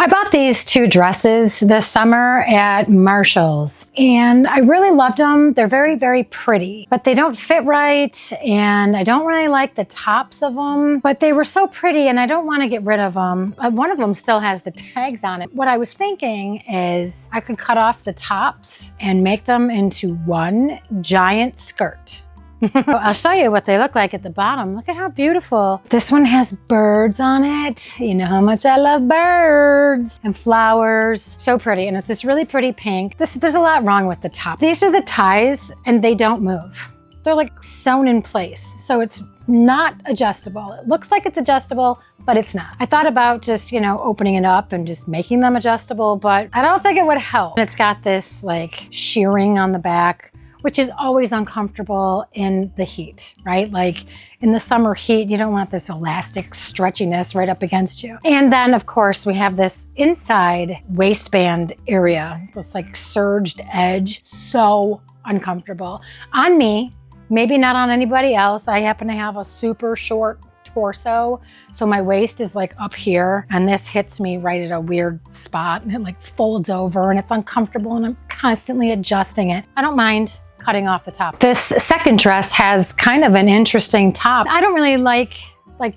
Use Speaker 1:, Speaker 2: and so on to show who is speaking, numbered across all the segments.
Speaker 1: I bought these two dresses this summer at Marshall's and I really loved them. They're very, very pretty, but they don't fit right and I don't really like the tops of them, but they were so pretty and I don't want to get rid of them. One of them still has the tags on it. What I was thinking is I could cut off the tops and make them into one giant skirt. I'll show you what they look like at the bottom. Look at how beautiful. This one has birds on it. You know how much I love birds and flowers. So pretty. And it's this really pretty pink. There's a lot wrong with the top. These are the ties and they don't move. They're like sewn in place. So it's not adjustable. It looks like it's adjustable, but it's not. I thought about just, opening it up and just making them adjustable, but I don't think it would help. It's got this like shearing on the back, which is always uncomfortable in the heat, right? Like in the summer heat, you don't want this elastic stretchiness right up against you. And then of course we have this inside waistband area, this like surged edge, so uncomfortable. On me, maybe not on anybody else. I happen to have a super short torso, so my waist is like up here and this hits me right at a weird spot and it like folds over and it's uncomfortable and I'm constantly adjusting it. I don't mind cutting off the top. This second dress has kind of an interesting top. I don't really like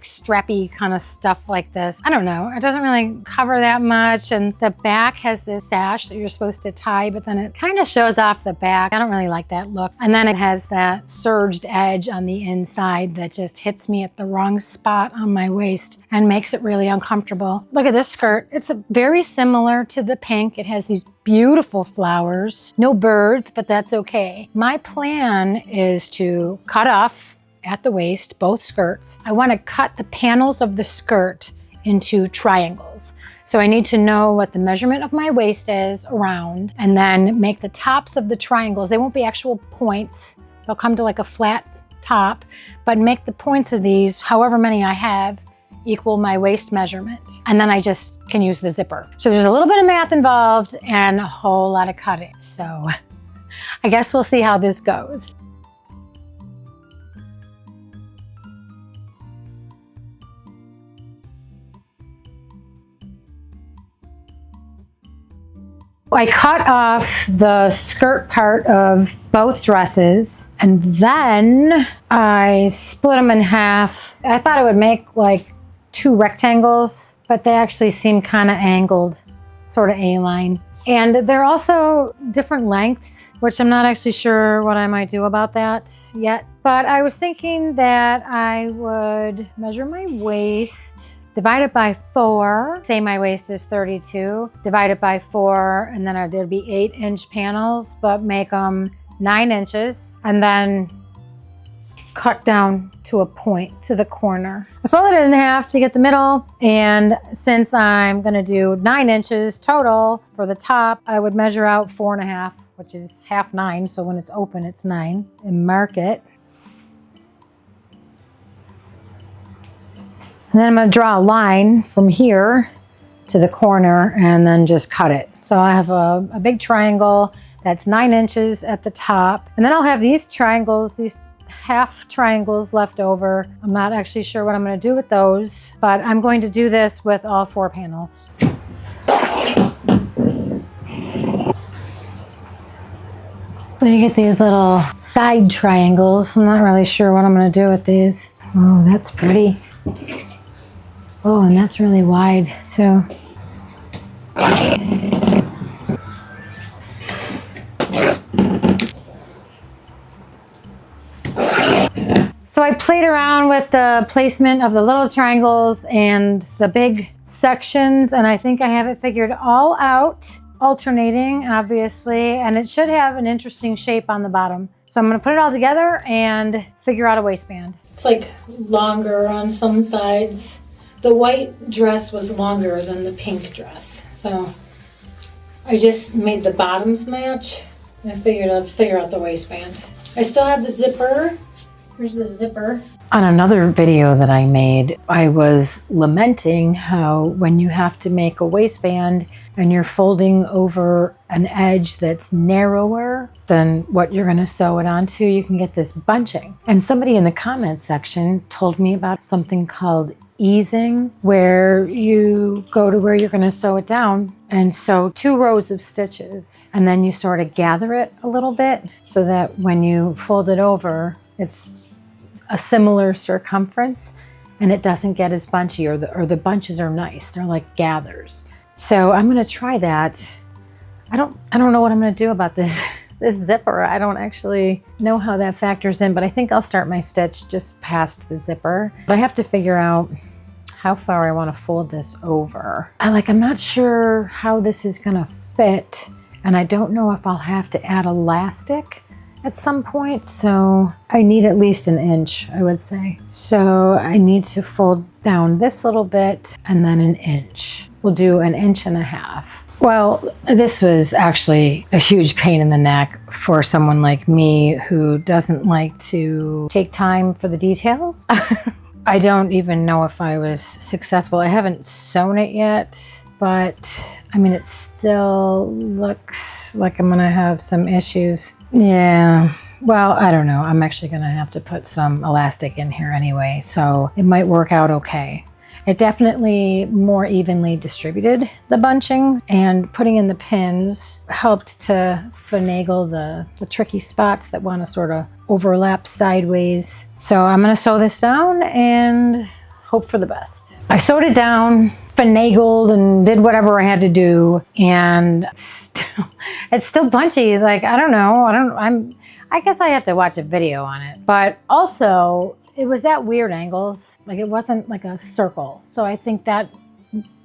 Speaker 1: strappy kind of stuff like this. I don't know. It doesn't really cover that much. And the back has this sash that you're supposed to tie, but then it kind of shows off the back. I don't really like that look. And then it has that surged edge on the inside that just hits me at the wrong spot on my waist and makes it really uncomfortable. Look at this skirt. It's very similar to the pink. It has these beautiful flowers. No birds, but that's okay. My plan is to cut off at the waist, both skirts. I want to cut the panels of the skirt into triangles. So I need to know what the measurement of my waist is around and then make the tops of the triangles. They won't be actual points. They'll come to like a flat top, but make the points of these, however many I have, equal my waist measurement. And then I just can use the zipper. So there's a little bit of math involved and a whole lot of cutting. So I guess we'll see how this goes. I cut off the skirt part of both dresses and then I split them in half. I thought it would make like two rectangles, but they actually seem kind of angled, sort of A-line. And they're also different lengths, which I'm not actually sure what I might do about that yet. But I was thinking that I would measure my waist, divide it by 4, say my waist is 32, divide it by 4, and then there'd be 8-inch panels, but make them 9 inches, and then cut down to a point to the corner. I fold it in half to get the middle, and since I'm gonna do 9 inches total for the top, I would measure out 4.5, which is half 9, so when it's open, it's 9, and mark it. And then I'm going to draw a line from here to the corner and then just cut it. So I have a big triangle that's 9 inches at the top. And then I'll have these triangles, these half triangles left over. I'm not actually sure what I'm going to do with those, but I'm going to do this with all 4 panels. So you get these little side triangles. I'm not really sure what I'm going to do with these. Oh, that's pretty. Oh, and that's really wide too. So I played around with the placement of the little triangles and the big sections, and I think I have it figured all out, alternating obviously, and it should have an interesting shape on the bottom. So I'm going to put it all together and figure out a waistband. It's like longer on some sides. The white dress was longer than the pink dress, so I just made the bottoms match. I figured I'd figure out the waistband. I still have the zipper. Here's the zipper. On another video that I made, I was lamenting how when you have to make a waistband and you're folding over an edge that's narrower than what you're going to sew it onto, you can get this bunching. And somebody in the comments section told me about something called easing where you go to where you're going to sew it down and sew 2 rows of stitches, and then you sort of gather it a little bit so that when you fold it over, it's a similar circumference and it doesn't get as bunchy, or the bunches are nice. They're like gathers. So I'm going to try that. I don't know what I'm going to do about this zipper. I don't actually know how that factors in, but I think I'll start my stitch just past the zipper. But I have to figure out how far I want to fold this over. I'm not sure how this is going to fit, and I don't know if I'll have to add elastic at some point, so I need at least an inch, I would say. So I need to fold down this little bit and then an inch. We'll do 1.5 inches. Well, this was actually a huge pain in the neck for someone like me who doesn't like to take time for the details. I don't even know if I was successful. I haven't sewn it yet, but I mean, it still looks like I'm gonna have some issues. Yeah, well, I don't know. I'm actually gonna have to put some elastic in here anyway, so it might work out okay. It definitely more evenly distributed the bunching, and putting in the pins helped to finagle the tricky spots that want to sort of overlap sideways. So I'm going to sew this down and hope for the best. I sewed it down, finagled, and did whatever I had to do, and it's still bunchy. Like, I don't know. I guess I have to watch a video on it. But also, it was at weird angles. Like, it wasn't like a circle. So I think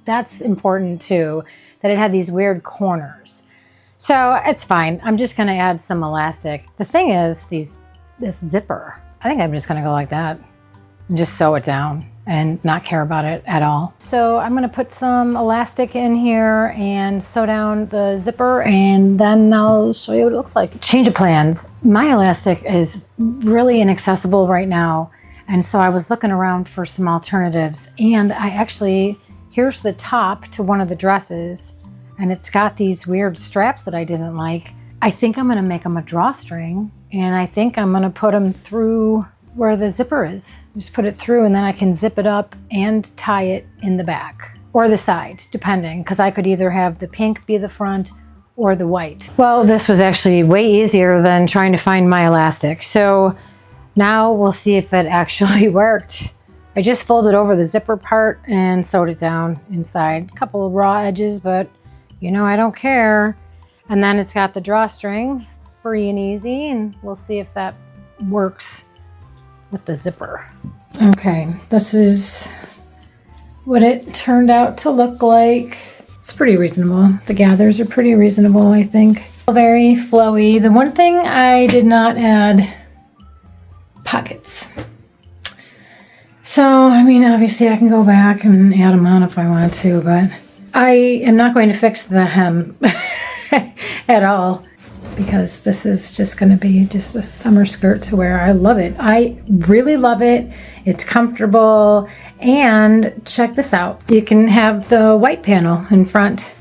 Speaker 1: that's important too, that it had these weird corners. So it's fine. I'm just gonna add some elastic. The thing is, this zipper, I think I'm just gonna go like that and just sew it down and not care about it at all. So I'm gonna put some elastic in here and sew down the zipper, and then I'll show you what it looks like. Change of plans. My elastic is really inaccessible right now. And so I was looking around for some alternatives, and here's the top to one of the dresses, and it's got these weird straps that I didn't like. I think I'm gonna make them a drawstring, and I think I'm gonna put them through where the zipper is. Just put it through, and then I can zip it up and tie it in the back or the side, depending, because I could either have the pink be the front or the white. Well, this was actually way easier than trying to find my elastic. So now we'll see if it actually worked. I just folded over the zipper part and sewed it down inside. A couple of raw edges, but you know, I don't care. And then it's got the drawstring, free and easy, and we'll see if that works with the zipper. Okay, this is what it turned out to look like. It's pretty reasonable. The gathers are pretty reasonable, I think. Very flowy. The one thing I did not add, pockets. So, I mean, obviously I can go back and add them on if I want to, but I am not going to fix the hem at all, because this is just going to be just a summer skirt to wear. I love it. I really love it. It's comfortable, and check this out. You can have the white panel in front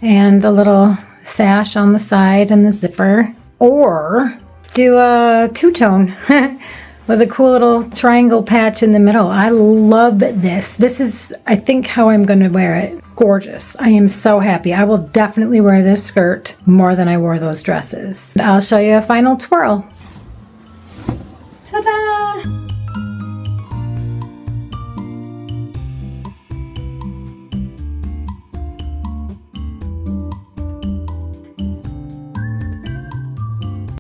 Speaker 1: and the little sash on the side and the zipper, or do a two-tone with a cool little triangle patch in the middle. I love this. This is, I think, how I'm going to wear it. Gorgeous. I am so happy. I will definitely wear this skirt more than I wore those dresses. I'll show you a final twirl. Ta-da!